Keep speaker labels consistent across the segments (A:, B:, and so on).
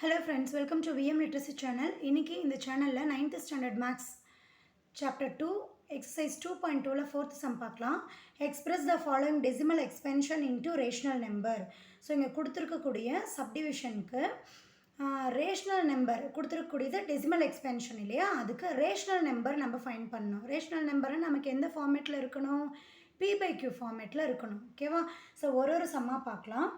A: Hello friends, welcome to VM Literacy channel. இன்னைக்கு இந்த சேனல்ல 9th standard maths chapter 2 exercise 2.2ல 4th sum பார்க்கலாம். Express the following decimal expansion into rational number. So இங்கே கொடுத்துருக்கக்கூடிய சப்டிவிஷனுக்கு rational number கொடுத்துருக்கக்கூடியது decimal எக்ஸ்பென்ஷன் இல்லையா, அதுக்கு rational number நம்ம find பண்ணணும். ரேஷ்னல் நம்பரை நமக்கு எந்த ஃபார்மேட்டில் இருக்கணும், p/q ஃபார்மேட்டில் இருக்கணும். ஓகேவா? ஸோ ஒரு சம்மாக பார்க்கலாம்.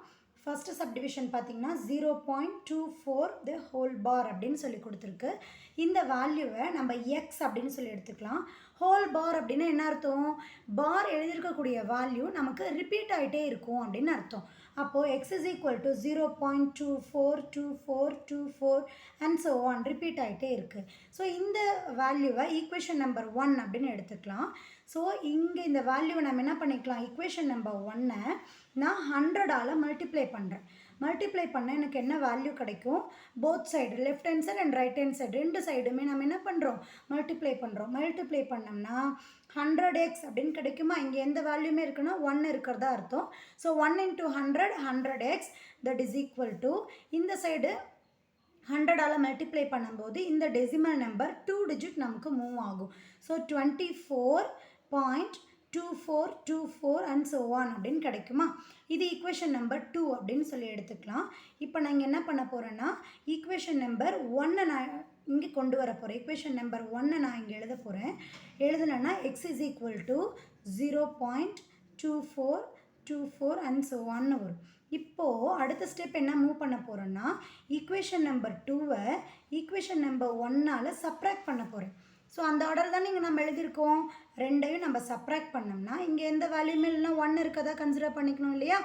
A: ஃபஸ்ட்டு சப்டிவிஷன் பார்த்தீங்கன்னா 0.24 த ஹோல் பார் அப்படின்னு சொல்லி கொடுத்துருக்கு. இந்த வேல்யூவை நம்ம எக்ஸ் அப்படின்னு சொல்லி எடுத்துக்கலாம். ஹோல் பார் அப்படின்னா என்ன அர்த்தம்? பார் எழுதியிருக்கக்கூடிய வேல்யூ நமக்கு ரிப்பீட் ஆகிட்டே இருக்கும் அப்படின்னு அர்த்தம். அப்போது X is equal to 0.242424 and so on repeat ஆகிட்டே இருக்குது. ஸோ இந்த வேல்யூவை ஈக்குவேஷன் நம்பர் 1 அப்படின்னு எடுத்துக்கலாம். ஸோ இங்கே இந்த வேல்யூவை நம்ம என்ன பண்ணிக்கலாம், ஈக்குவேஷன் நம்பர் 1-ஐ நான் 100ஆல் மல்டிப்ளை பண்ணுறேன். மல்டிப்ளை பண்ண எனக்கு என்ன வேல்யூ கிடைக்கும், both side left hand side and right hand side ரெண்டு சைடுமே நம்ம என்ன பண்ணுறோம், மல்டிப்ளை பண்ணுறோம். மல்டிப்ளை பண்ணோம்னா 100x அப்படின்னு கிடைக்குமா? இங்கே எந்த வேல்யூமே இருக்குன்னா 1 இருக்கிறதா அர்த்தம். So 1 × 100 100x that is equal to இந்த சைடு 100ஆல் மல்டிப்ளை பண்ணும்போது இந்த டெசிமல் நம்பர் 2 டிஜிட் நமக்கு மூவ் ஆகும். ஸோ 24.2424 அண்ட் ஸோ ஆன் அப்படின்னு கிடைக்குமா? இது ஈக்குவேஷன் நம்பர் 2 அப்படின்னு சொல்லி எடுத்துக்கலாம். இப்போ நாங்கள் என்ன பண்ண போகிறேன்னா ஈக்குவேஷன் நம்பர் 1-ஐ நான் இங்கே கொண்டு வர போகிறேன். ஈக்குவேஷன் நம்பர் 1-ஐ நான் இங்கே எழுத போகிறேன். எழுதுனா X is equal to 0.2424 and so ஆன்னு வரும். இப்போது அடுத்த ஸ்டெப் என்ன மூவ் பண்ண போகிறோன்னா ஈக்குவேஷன் நம்பர் 2-ஐ ஈக்குவேஷன் நம்பர் 1-ஆல் சப்ராக்ட் பண்ண போகிறேன். ஸோ அந்த ஆர்டர் தான் நீங்கள் நம்ம எழுதியிருக்கோம். ரெண்டையும் நம்ம சப்ராக்ட் பண்ணோம்னா இங்கே எந்த வேல்யூமே இல்லைனா 1 இருக்கதா கன்சிடர் பண்ணிக்கணும் இல்லையா.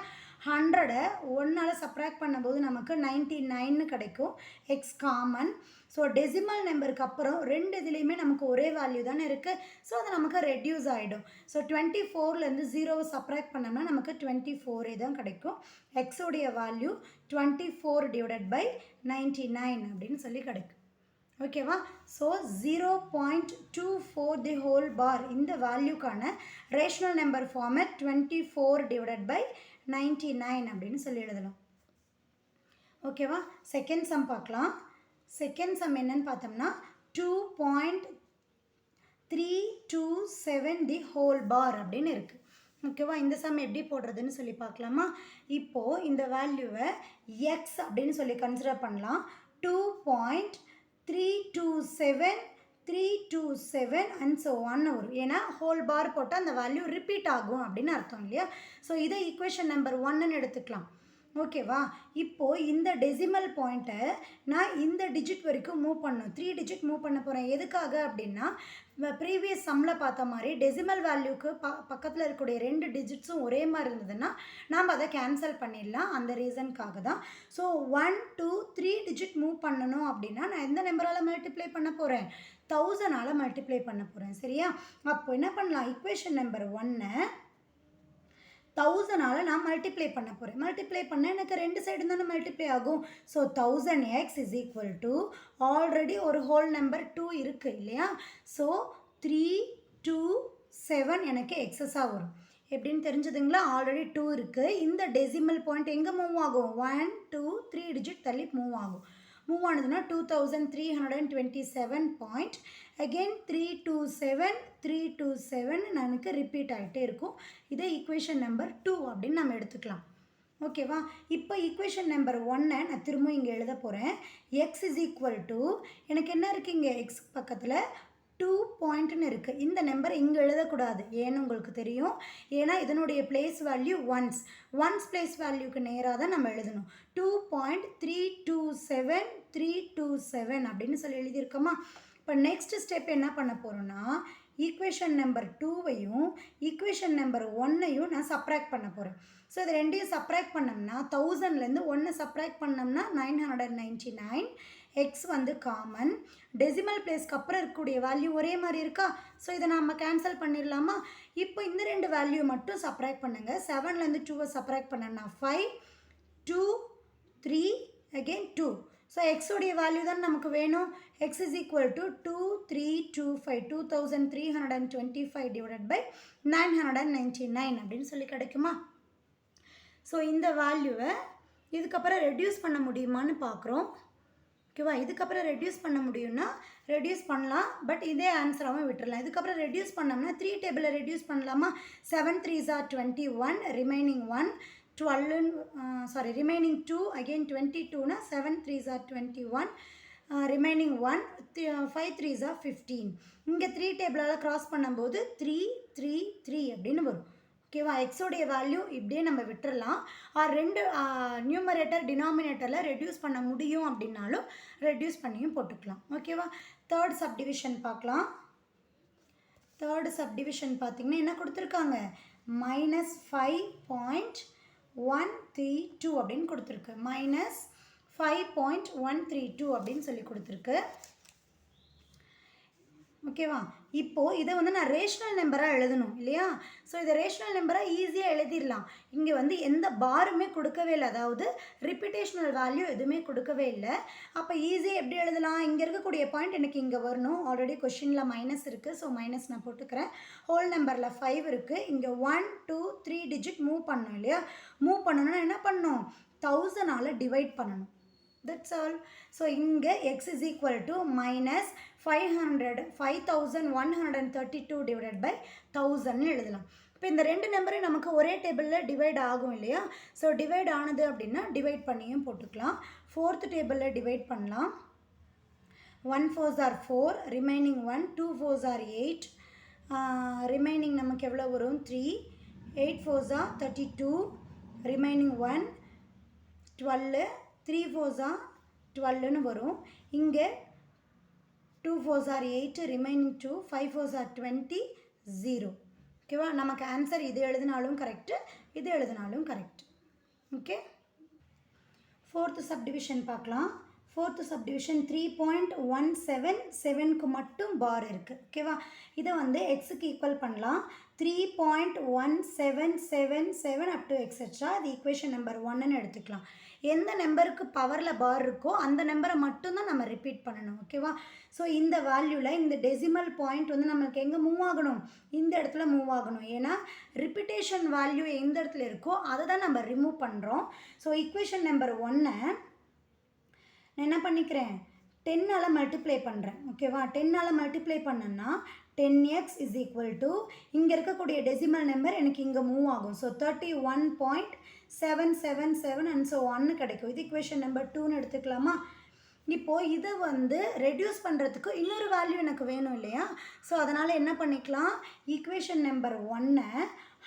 A: 100-ஐ 1-ஆல் சப்ராக்ட் பண்ணும்போது நமக்கு 99 கிடைக்கும். X common. ஸோ டெசிமல் நம்பருக்கு அப்புறம் ரெண்டு இதுலேயுமே நமக்கு ஒரே வேல்யூ தானே இருக்குது. ஸோ அது நமக்கு ரெடியூஸ் ஆகிடும். ஸோ 24லேருந்து 0-வை சப்ராக்ட் பண்ணோம்னா நமக்கு 24 தான் கிடைக்கும். எக்ஸோடைய வேல்யூ 24/99 அப்படின்னு சொல்லி கிடைக்கும். ஓகேவா? ஸோ 0.24 தி ஹோல் பார் இந்த வேல்யூக்கான ரேஷ்னல் நம்பர் ஃபார்மேட் 24/99 அப்படின்னு சொல்லி எழுதலாம். ஓகேவா? செகண்ட் சம் பார்க்கலாம். செகண்ட் சம் என்னன்னு பார்த்தோம்னா 2.327 தி ஹோல் பார் அப்படின்னு இருக்குது. ஓகேவா? இந்த சம் எப்படி போடுறதுன்னு சொல்லி பார்க்கலாமா? இப்போது இந்த வேல்யூவை எக்ஸ் அப்படின்னு சொல்லி கன்சிடர் பண்ணலாம். 2.327 அண்ட் ஸோ ஆன்னு வரும். ஏன்னா ஹோல் பார் போட்டால் அந்த வேல்யூ ரிப்பீட் ஆகும் அப்படின்னு அர்த்தம் இல்லையா. ஸோ இதை ஈக்குவேஷன் நம்பர் 1-ன்னு எடுத்துக்கலாம். ஓகேவா? இப்போது இந்த டெசிமல் பாயிண்ட்டை நான் இந்த டிஜிட் வரைக்கும் மூவ் பண்ணணும். 3 டிஜிட் மூவ் பண்ண போகிறேன். எதுக்காக அப்படின்னா ப்ரீவியஸ் சம்மில் பார்த்த மாதிரி டெசிமல் வேல்யூக்கு பக்கத்தில் இருக்கக்கூடிய 2 டிஜிட்ஸும் ஒரே மாதிரி இருந்ததுன்னா நாம் அதை கேன்சல் பண்ணிடலாம். அந்த ரீசனுக்காக தான். ஸோ 1 2 3 டிஜிட் மூவ் பண்ணணும் அப்படின்னா நான் எந்த நம்பரால் மல்டிப்ளை பண்ண போகிறேன், 1000ஆல் மல்டிப்ளை பண்ண போகிறேன். சரியா? அப்போ என்ன பண்ணலாம், ஈக்குவேஷன் நம்பர் 1-ஐ 1000ஆல் நான் மல்டிப்ளை பண்ண போகிறேன். மல்டிப்ளை பண்ண எனக்கு ரெண்டு சைடு தானே மல்டிப்ளை ஆகும். So 1000x is equal to already ஒரு ஹோல் நம்பர் 2 இருக்குது இல்லையா. ஸோ 327 எனக்கு எக்ஸஸாக வரும். எப்படின்னு தெரிஞ்சதுங்களா? ஆல்ரெடி 2 இருக்குது. இந்த டெசிமல் பாயிண்ட் எங்கே மூவ் ஆகும், 1 2 3 டிஜிட் தள்ளி மூவ் ஆகும். மூவ் ஆனதுன்னா 2327 பாயிண்ட் அகெயின் 327 எனக்கு ரிப்பீட் ஆகிட்டே இருக்கும். இதை ஈக்குவேஷன் நம்பர் 2 அப்படின்னு நம்ம எடுத்துக்கலாம். ஓகேவா? இப்போ ஈக்குவேஷன் நம்பர் 1-ஐ நான் திரும்ப இங்கே எழுத போகிறேன். எக்ஸ் இஸ் ஈக்குவல் டு எனக்கு என்ன இருக்குது, இங்கே எக்ஸ் பக்கத்தில் 2 பாயிண்ட்னு இருக்குது. இந்த நம்பர் இங்கே எழுதக்கூடாது. ஏன்னு உங்களுக்கு தெரியும். ஏன்னா இதனுடைய பிளேஸ் வேல்யூ ஒன்ஸ் பிளேஸ் வேல்யூக்கு நேராக தான் நம்ம எழுதணும். 2.327327 அப்படின்னு சொல்லி எழுதியிருக்கோமா? இப்போ நெக்ஸ்ட் ஸ்டெப் என்ன பண்ண போகிறோன்னா ஈக்குவேஷன் நம்பர் 2-வையும் ஈக்குவேஷன் நம்பர் 1-ஐயும் நான் சப்ராக்ட் பண்ண போகிறேன். ஸோ இது ரெண்டையும் சப்ராக்ட் பண்ணோம்னா 1000லேருந்து 1 சப்ராக்ட் பண்ணோம்னா 999. எக்ஸ் வந்து காமன். டெசிமல் பிளேஸ்க்கு அப்புறம் இருக்கக்கூடிய வேல்யூ ஒரே மாதிரி இருக்கா. ஸோ இதை நம்ம கேன்சல் பண்ணிடலாமா? இப்போ இந்த ரெண்டு வேல்யூ மட்டும் சப்ராக்ட் பண்ணுங்கள். 7லேருந்து 2-வை சப்ராக்ட் பண்ணோம்னா 5 2 3 அகெயின் 2. ஸோ எக்ஸோடைய வேல்யூ தான் நமக்கு வேணும். எக்ஸ் இஸ் ஈக்குவல் டு 2325 2325/999 அப்படின்னு சொல்லி கிடைக்குமா? ஸோ இந்த வேல்யூவை இதுக்கப்புறம் ரெடியூஸ் பண்ண முடியுமான்னு பார்க்குறோம். ஓகேவா. இதுக்கப்புறம் ரெடியூஸ் பண்ண முடியும்னா ரெடியூஸ் பண்ணலாம், பட் இதே ஆன்சராகவும் விட்டுடலாம். இதுக்கப்புறம் ரெடியூஸ் பண்ணோம்னா 3 டேபிளை ரெடியூஸ் பண்ணலாமா. 7 3s are 21, remaining 1, 12 remaining 2, again 22னா 7 3s are 21, remaining 1, 5 3s are 15. இங்கே 3 டேபிளால் க்ராஸ் பண்ணும்போது 3 3 3 அப்படின்னு வரும். ஓகேவா. எக்ஸோடைய வேல்யூ இப்படியே நம்ம விட்டுறலாம். ரெண்டு நியூமரேட்டர் டினாமினேட்டரில் ரெடியூஸ் பண்ண முடியும் அப்படின்னாலும் ரெடியூஸ் பண்ணியும் போட்டுக்கலாம். ஓகேவா. தேர்ட் சப்டிவிஷன் பார்க்கலாம். தேர்டு சப்டிவிஷன் பார்த்திங்கன்னா என்ன கொடுத்துருக்காங்க, -5.132 அப்படின்னு கொடுத்துருக்கு. -5.132 அப்படின்னு சொல்லி கொடுத்துருக்கு. ஓகேவா. இப்போது இதை வந்து நான் ரேஷனல் நம்பராக எழுதணும் இல்லையா. ஸோ இதை ரேஷனல் நம்பராக ஈஸியாக எழுதிடலாம். இங்கே வந்து எந்த பாருமே கொடுக்கவே இல்லை, அதாவது ரிப்பீட்டேஷனல் வேல்யூ எதுவுமே கொடுக்கவே இல்லை. அப்போ ஈஸியாக எப்படி எழுதலாம், இங்கே இருக்கக்கூடிய பாயிண்ட் எனக்கு இங்கே வரணும். ஆல்ரெடி கொஷினில் மைனஸ் இருக்குது, ஸோ மைனஸ் நான் போட்டுக்கிறேன். ஹோல் நம்பரில் 5 இருக்குது. இங்கே 1 2 3 டிஜிட் மூவ் பண்ணணும் இல்லையா. மூவ் பண்ணணும்னா என்ன பண்ணணும், 1000ஆல் டிவைட் பண்ணணும். That's all. So இங்கே x is equal to -5132 divided by 1000 எழுதலாம். இப்போ இந்த ரெண்டு நம்பரையும் நமக்கு ஒரே டேபிளில் டிவைட் ஆகும் இல்லையா. ஸோ டிவைட் ஆனது அப்படின்னா டிவைட் பண்ணியும் போட்டுக்கலாம். ஃபோர்த் டேபிளில் டிவைட் பண்ணலாம். 1 4s are 4, remaining 1, 2 4s are 8, remaining நமக்கு எவ்வளோ வரும் 3, 8 4s are 32, remaining 1, 12, 3 4s are 12ன்னு வரும். இங்கே 2 4s are 8, remaining 2, 5 4s are 20, 0. ஓகேவா. நமக்கு ஆன்சர் இது எழுதினாலும் கரெக்டு, இது எழுதினாலும் கரெக்ட். ஓகே. ஃபோர்த்து சப்டிவிஷன் பார்க்கலாம். ஃபோர்த்து சப்டிவிஷன் 3.177க்கு மட்டும் பார் இருக்குது. ஓகேவா. இதை வந்து எக்ஸுக்கு ஈக்குவல் பண்ணலாம். 3.1777 அப் டு எக்ஸெட்ரா. இது ஈக்குவேஷன் நம்பர் 1ன்னு எடுத்துக்கலாம். எந்த நம்பருக்கு பவரில் பார் இருக்கோ அந்த நம்பரை மட்டும்தான் நம்ம ரிப்பீட் பண்ணணும். ஓகேவா. ஸோ இந்த வேல்யூவில் இந்த டெசிமல் பாயிண்ட் வந்து நம்மளுக்கு எங்கே மூவ் ஆகணும், இந்த இடத்துல மூவ் ஆகணும். ஏன்னா ரிப்பீட்டேஷன் வேல்யூ எந்த இடத்துல இருக்கோ அதை தான் நம்ம ரிமூவ் பண்ணுறோம். ஸோ ஈக்குவேஷன் நம்பர் 1 நான் என்ன பண்ணிக்கிறேன், 10ஆல் மல்டிப்ளை பண்ணுறேன். ஓகேவா. 10ஆல் மல்டிப்ளை பண்ணேன்னா 10x is equal to இங்கே இருக்கக்கூடிய டெசிமல் நம்பர் எனக்கு இங்கே மூவ் ஆகும். ஸோ 31.777 அண்ட் ஸோ 1 கிடைக்கும். இது ஈக்குவேஷன் நம்பர் 2ன்னு எடுத்துக்கலாமா. இப்போது இதை வந்து ரெடியூஸ் பண்ணுறதுக்கு இன்னொரு வேல்யூ எனக்கு வேணும் இல்லையா. ஸோ அதனால் என்ன பண்ணிக்கலாம், ஈக்குவேஷன் நம்பர் 1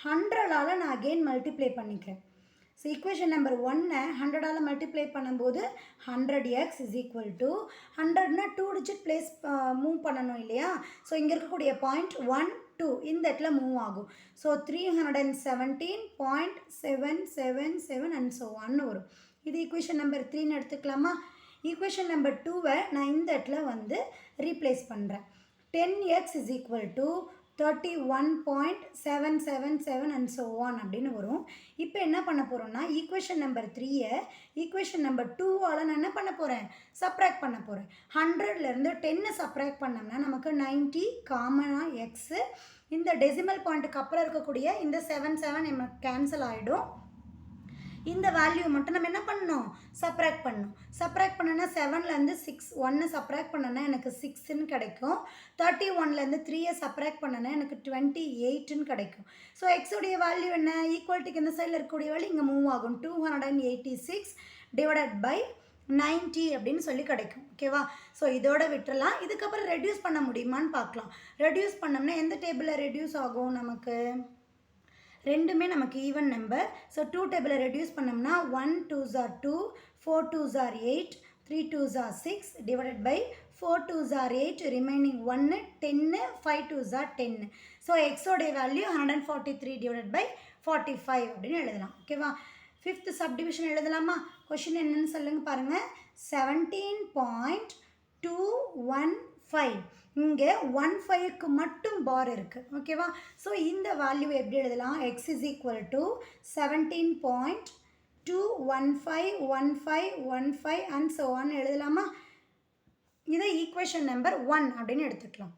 A: 100ஆல் நான் அகெயின் மல்டிப்ளை பண்ணிக்கிறேன். ஸோ ஈக்குவேஷன் நம்பர் 1 100ஆல் மல்டிப்ளை பண்ணும்போது 100x is equal to 100னா 2 digit place move பண்ணணும் இல்லையா. ஸோ இங்கே இருக்கக்கூடிய பாயிண்ட் 1 2 இந்த இடத்துல மூவ் ஆகும். ஸோ 317.777 அண்ட் ஸோ 1 வரும். இது ஈக்குவேஷன் நம்பர் 3ன்னு எடுத்துக்கலாமா. ஈக்குவேஷன் நம்பர் 2வை நான் இந்த இடத்துல வந்து ரீப்ளேஸ் பண்ணுறேன். 10x is equal to 31.777 and so 1 அப்படின்னு வரும். இப்போ என்ன பண்ண போகிறோம்னா ஈக்குவேஷன் நம்பர் 3யை ஈக்குவேஷன் நம்பர் 2ஆல் நான் என்ன பண்ண போகிறேன், சப்ராக்ட் பண்ண போகிறேன். 100லேருந்து 10 சப்ராக்ட் பண்ணோம்னா நமக்கு 90 காமனாக எக்ஸு. இந்த டெசிமல் பாயிண்ட்டுக்கு அப்புறம் இருக்கக்கூடிய இந்த 7 நமக்கு கேன்சல் ஆகிடும். இந்த வேல்யூ மட்டும் நம்ம என்ன பண்ணணும், சப்ராக்ட் பண்ணணும். சப்ராக்ட் பண்ணனா 7லேருந்து 6 1 சப்ராக்ட் பண்ணனா எனக்கு 6ன்னு கிடைக்கும். 31லேருந்து 3 சப்ராக்ட் பண்ணனா எனக்கு 28ன்னு கிடைக்கும். ஸோ எக்ஸோடைய வேல்யூ என்ன, ஈக்குவல்ட்டிக்கு இந்த சைடில் இருக்கக்கூடிய வேல்யூ இங்கே மூவ் ஆகும். 286 டிவைடட் பை 90 அப்படின்னு சொல்லி கிடைக்கும். ஓகேவா. ஸோ இதோட விட்டுறலாம். இதுக்கப்புறம் ரெடியூஸ் பண்ண முடியுமான்னு பார்க்கலாம். ரெடியூஸ் பண்ணோம்னா எந்த டேபிளில் ரெடியூஸ் ஆகும், நமக்கு ரெண்டுமே நமக்கு ஈவன் நம்பர். ஸோ 2 டேபிளை ரெடியூஸ் பண்ணோம்னா 1 2s are 2, 4 2s are 8, 3 2s are 6 divided by 4 2s are 8, remaining 1 10, 5 2s are 10. So எக்ஸோடைய வேல்யூ 143 டிவைடட் பை 45 அப்படின்னு எழுதலாம். ஓகேவா. ஃபிஃப்த் சப்டிவிஷன் எழுதலாமா. கொஷின் என்னன்னு சொல்லுங்க பாருங்கள். 17.215 இங்கே 15க்கு மட்டும் பார் இருக்குது. ஓகேவா. ஸோ இந்த வேல்யூ எப்படி எழுதலாம், X is equal to 17.2151515 and so 1 எழுதலாமா. இதை ஈக்குவேஷன் நம்பர் 1 அப்படின்னு எடுத்துக்கலாம்.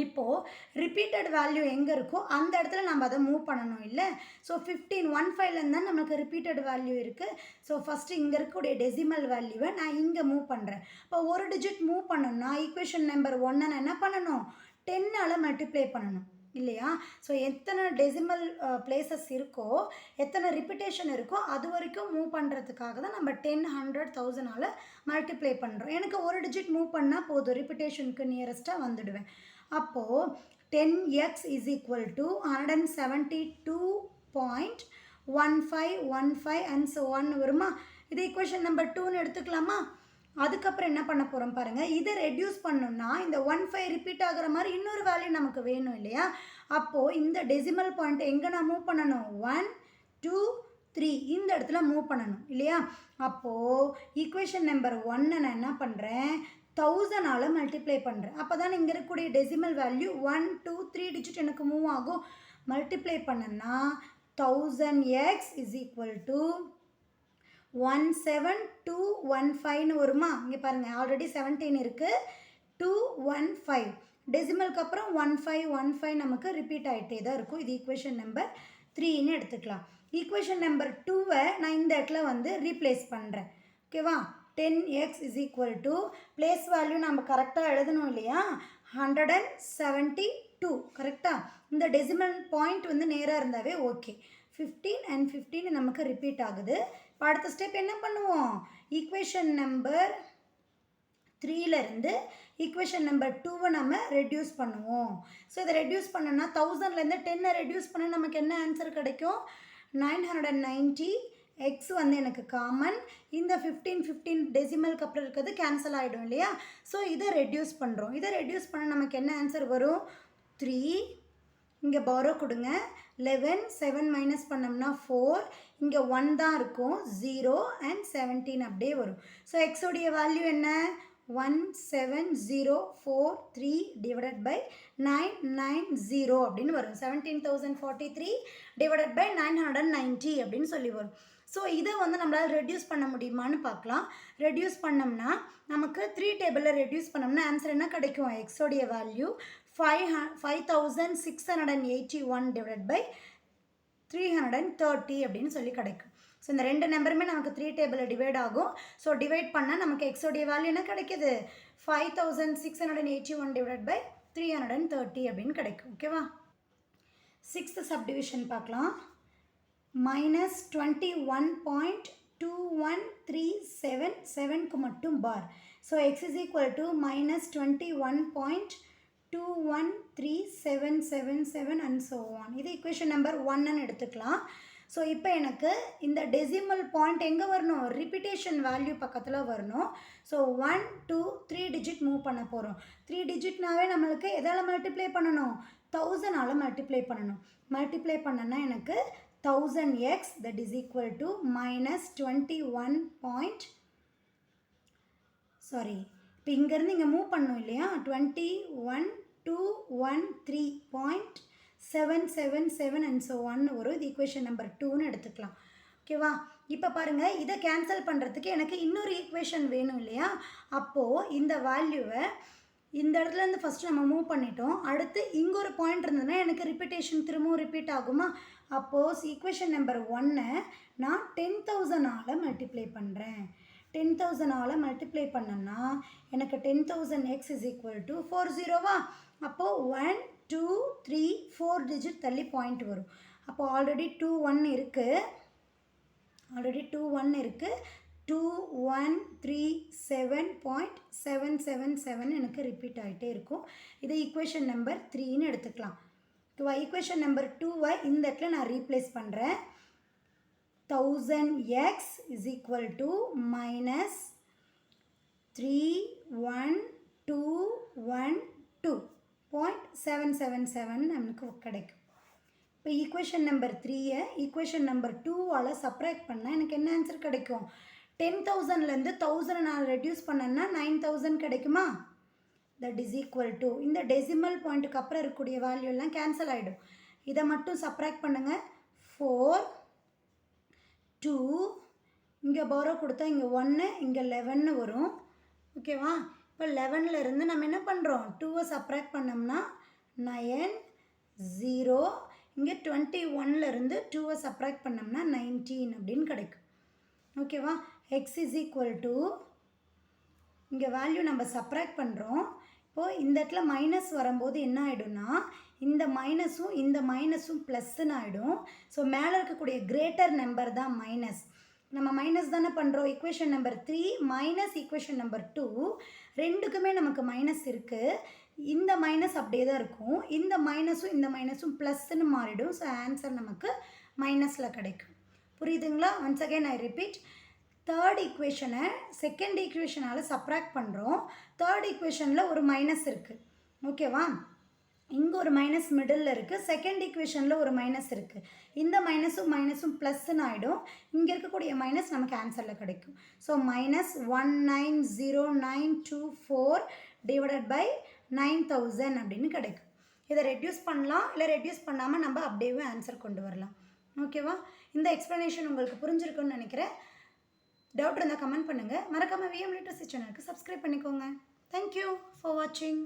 A: இப்போது ரிப்பீட்டட் வேல்யூ எங்கே இருக்கோ அந்த இடத்துல நம்ம அதை மூவ் பண்ணணும் இல்லை. ஸோ 15 தான் நமக்கு ரிப்பீட்டட் வேல்யூ இருக்குது. ஸோ ஃபஸ்ட்டு இங்கே இருக்கக்கூடிய டெசிமல் வேல்யூவை நான் இங்கே மூவ் பண்ணுறேன். இப்போ ஒரு டிஜிட் மூவ் பண்ணணும்னா ஈக்குவேஷன் நம்பர் 1 நான் என்ன பண்ணணும், 10ஆல் மல்டிப்ளை பண்ணணும் இல்லையா. ஸோ எத்தனை டெசிமல் பிளேசஸ் இருக்கோ, எத்தனை ரிப்பிட்டேஷன் இருக்கோ அது வரைக்கும் மூவ் பண்ணுறதுக்காக தான் நம்ம 10, 100, 1000ஆல் மல்டிப்ளை பண்ணுறோம். எனக்கு ஒரு டிஜிட் மூவ் பண்ணால் போதும், ரிப்பிட்டேஷனுக்கு நியரஸ்ட்டாக வந்துடுவேன். அப்போது 10x is equal to 172.1515 and so on வருமா. இது ஈக்குவேஷன் நம்பர் 2ன்னு எடுத்துக்கலாமா. அதுக்கப்புறம் என்ன பண்ண போகிறோம் பாருங்கள், இதை ரெடியூஸ் பண்ணணும்னா இந்த 15 ரிப்பீட் ஆகிற மாதிரி இன்னொரு வேல்யூ நமக்கு வேணும் இல்லையா. அப்போது இந்த டெசிமல் பாயிண்ட் எங்கே நான் மூவ் பண்ணணும், 1, 2, 3 இந்த இடத்துல மூவ் பண்ணணும் இல்லையா. அப்போது ஈக்குவேஷன் நம்பர் 1 நான் என்ன பண்ணுறேன், 1000ஆல் மல்டிப்ளை பண்ணுறேன். அப்போ தான் இங்கே இருக்கக்கூடிய டெசிமல் வேல்யூ 1, 2, 3 டிஜிட் எனக்கு மூவ் ஆகும். மல்டிப்ளை பண்ணனா 1000x is equal to 17215 வருமா. இங்கே பாருங்கள் ஆல்ரெடி 17 இருக்குது, 215 டெசிமலுக்கு அப்புறம் 1515 நமக்கு ரிப்பீட் ஆகிட்டே தான் இருக்கும். இது ஈக்குவேஷன் நம்பர் 3ன்னு எடுத்துக்கலாம். ஈக்குவேஷன் நம்பர் 2வை நான் இந்த இடத்துல வந்து ரீப்ளேஸ் பண்ணுறேன் ஓகேவா. 10x is equal to place value நம்ம கரெக்டாக எழுதணும் இல்லையா, 172 கரெக்டாக. இந்த டெசிமல் பாயிண்ட் வந்து நேராக இருந்தாவே ஓகே. 15 and 15 நமக்கு ரிப்பீட் ஆகுது. இப்போ அடுத்த ஸ்டெப் என்ன பண்ணுவோம், ஈக்குவேஷன் நம்பர் 3லேருந்து ஈக்குவேஷன் நம்பர் 2வை நம்ம ரெடியூஸ் பண்ணுவோம். ஸோ இதை ரெடியூஸ் பண்ணோன்னா 1000லேருந்து 10 ரெடியூஸ் பண்ண நமக்கு என்ன ஆன்சர் கிடைக்கும், 990. எக்ஸ் வந்து எனக்கு காமன், இந்த 15 டெசிமலுக்கு அப்புறம் இருக்கிறது கேன்சல் ஆகிடும் இல்லையா. ஸோ இதை ரெடியூஸ் பண்ணுறோம். இதை ரெடியூஸ் பண்ண நமக்கு என்ன ஆன்சர் வரும், 3. இங்கே பாரோ கொடுங்க, 11, 7 மைனஸ் பண்ணோம்னா 4, இங்கே 1 தான் இருக்கும், 0 and 17 அப்படியே வரும். ஸோ எக்ஸோடைய வேல்யூ என்ன, 17043 டிவைடட் பை 990 அப்படின்னு வரும். 17,043 டிவைடட் பை 990 அப்படின்னு சொல்லி வரும். ஸோ இதை வந்து நம்மளால் ரெடியூஸ் பண்ண முடியுமான்னு பார்க்கலாம். ரெடியூஸ் பண்ணோம்னா நமக்கு 3 டேபிளில் ரெடியூஸ் பண்ணோம்னா ஆன்சர் என்ன கிடைக்கும், எக்ஸோடைய வேல்யூ 5681 டிவைடட் பை 330 அப்படின்னு சொல்லி கிடைக்கும். ஸோ இந்த ரெண்டு நம்பருமே நமக்கு 3 டேபிளில் டிவைட் ஆகும். ஸோ டிவைட் பண்ணால் நமக்கு எக்ஸோடைய வேல்யூ என்ன கிடைக்கிது, 5681 டிவைட் பை 330 அப்படின்னு கிடைக்கும் ஓகேவா. 6th சப்டிவிஷன் பார்க்கலாம். -21.21377 மட்டும் பார். So x is equal to -21.21377 and so on. இது ஈக்குவேஷன் நம்பர் 1ன்னு எடுத்துக்கலாம். ஸோ இப்போ எனக்கு இந்த டெசிமல் பாயிண்ட் எங்கே வரணும், ரிப்பிட்டேஷன் வேல்யூ பக்கத்தில் வரணும். ஸோ 1, 2, 3 டிஜிட் மூவ் பண்ண போகிறோம். 3 டிஜிட்னாவே நம்மளுக்கு எதால் மல்டிப்ளை பண்ணணும், 1000ஆல் மல்டிப்ளை பண்ணணும். மல்டிப்ளை பண்ணனா எனக்கு 1000x that is equal to -21 இப்போ இங்கேருந்து இங்கே மூவ் பண்ணணும் இல்லையா, 21,213.777 and so on வரும். இது ஈக்குவேஷன் நம்பர் 2ன்னு எடுத்துக்கலாம் ஓகேவா. இப்போ பாருங்கள், இதை கேன்சல் பண்ணுறதுக்கு எனக்கு இன்னொரு ஈக்குவேஷன் வேணும் இல்லையா. அப்போது இந்த வேல்யூவை இந்த இடத்துலேருந்து ஃபஸ்ட்டு நம்ம மூவ் பண்ணிட்டோம். அடுத்து இங்கே ஒரு பாயிண்ட் இருந்ததுன்னா எனக்கு ரிப்பீட்டேஷன் திரும்பவும் ரிப்பீட் ஆகுமா. அப்போது ஈக்குவேஷன் நம்பர் 1 நான் 10,000ஆல் மல்டிப்ளை பண்ணுறேன். 10,000ஆல் மல்டிப்ளை பண்ணோன்னா எனக்கு 10,000x is equal to 40வா. அப்போது 1, 2, 3, 4 டிஜிட் தள்ளி பாயிண்ட் வரும். அப்போது ஆல்ரெடி 21 இருக்குது, 2137.777 எனக்கு ரிப்பீட் ஆகிட்டே இருக்கும். இது ஈக்குவேஷன் நம்பர் 3ன்னு எடுத்துக்கலாம். ஈக்குவேஷன் நம்பர் 2வை இந்த இடத்துல நான் ரீப்ளேஸ் பண்ணுறேன். 1000x is equal to -31212.777 நமக்கு கிடைக்கும். இப்போ ஈக்குவேஷன் நம்பர் 3யை ஈக்குவேஷன் நம்பர் 2வால் சப்ராக்ட் பண்ணால் எனக்கு என்ன ஆன்சர் கிடைக்கும், 10,000லேருந்து 1000 நான் ரெடியூஸ் பண்ணேன்னா 9,000 கிடைக்குமா. தட் இஸ் ஈக்குவல் டு இந்த டெசிமல் பாயிண்ட்டுக்கு அப்புறம் இருக்கக்கூடிய வேல்யூ எல்லாம் கேன்சல் ஆகிடும். இதை மட்டும் சப்ராக்ட் பண்ணுங்கள். 4, 2 இங்கே பாரோ கொடுத்தா இங்கே 1, இங்கே 11 வரும் ஓகேவா. இப்போ 11லேருந்து நம்ம என்ன பண்ணுறோம், 2வை சப்ராக்ட் பண்ணோம்னா 9 0 இங்கே 21லேருந்து 2வை சப்ராக்ட் பண்ணோம்னா 19 அப்படின்னு கிடைக்கும். ஓகேவா? எக்ஸ் இஸ் ஈக்குவல் டு இங்கே வேல்யூ நம்ம சப்ராக்ட் பண்ணுறோம். இப்போது இந்த இடத்துல மைனஸ் வரும்போது என்ன ஆகிடும்னா இந்த மைனஸும் ப்ளஸ்ன்னு ஆகிடும். ஸோ மேலே இருக்கக்கூடிய கிரேட்டர் நம்பர் தான் மைனஸ். நம்ம மைனஸ் தானே பண்ணுறோம். Equation number 3 minus equation number 2 ரெண்டுக்குமே நமக்கு மைனஸ் இருக்குது. இந்த மைனஸ் அப்படியே தான் இருக்கும். இந்த மைனஸும் ப்ளஸ்ன்னு மாறிடும். ஸோ ஆன்சர் நமக்கு மைனஸில் கிடைக்கும். புரியுதுங்களா? Once again I repeat. Third ஈக்குவேஷனை செகண்ட் ஈக்குவேஷனால் சப்ராக்ட் பண்ணுறோம். தேர்ட் ஈக்குவேஷனில் ஒரு மைனஸ் இருக்குது. ஓகேவா? இங்கே ஒரு மைனஸ் மிடில் இருக்குது. செகண்ட் ஈக்குவேஷனில் ஒரு மைனஸ் இருக்குது. இந்த மைனஸும் ப்ளஸ்ன்னு ஆகிடும். இங்கே இருக்கக்கூடிய மைனஸ் நமக்கு ஆன்சரில் கிடைக்கும். ஸோ மைனஸ் 190,924 டிவைடட் பை 9000 அப்படின்னு கிடைக்கும். இதை ரெடியூஸ் பண்ணலாம், இல்லை ரெடியூஸ் பண்ணாமல் நம்ம அப்படியே ஆன்சர் கொண்டு வரலாம். ஓகேவா? இந்த எக்ஸ்ப்ளனேஷன் உங்களுக்கு புரிஞ்சிருக்குன்னு நினைக்கிறேன். டவுட் இருந்தால் கமெண்ட் பண்ணுங்கள். மறக்காமல் விஎம் லிட்ரஸி சேனலுக்கு சப்ஸ்கிரைப் பண்ணிக்கோங்க. தேங்க்யூ ஃபார் வாட்சிங்.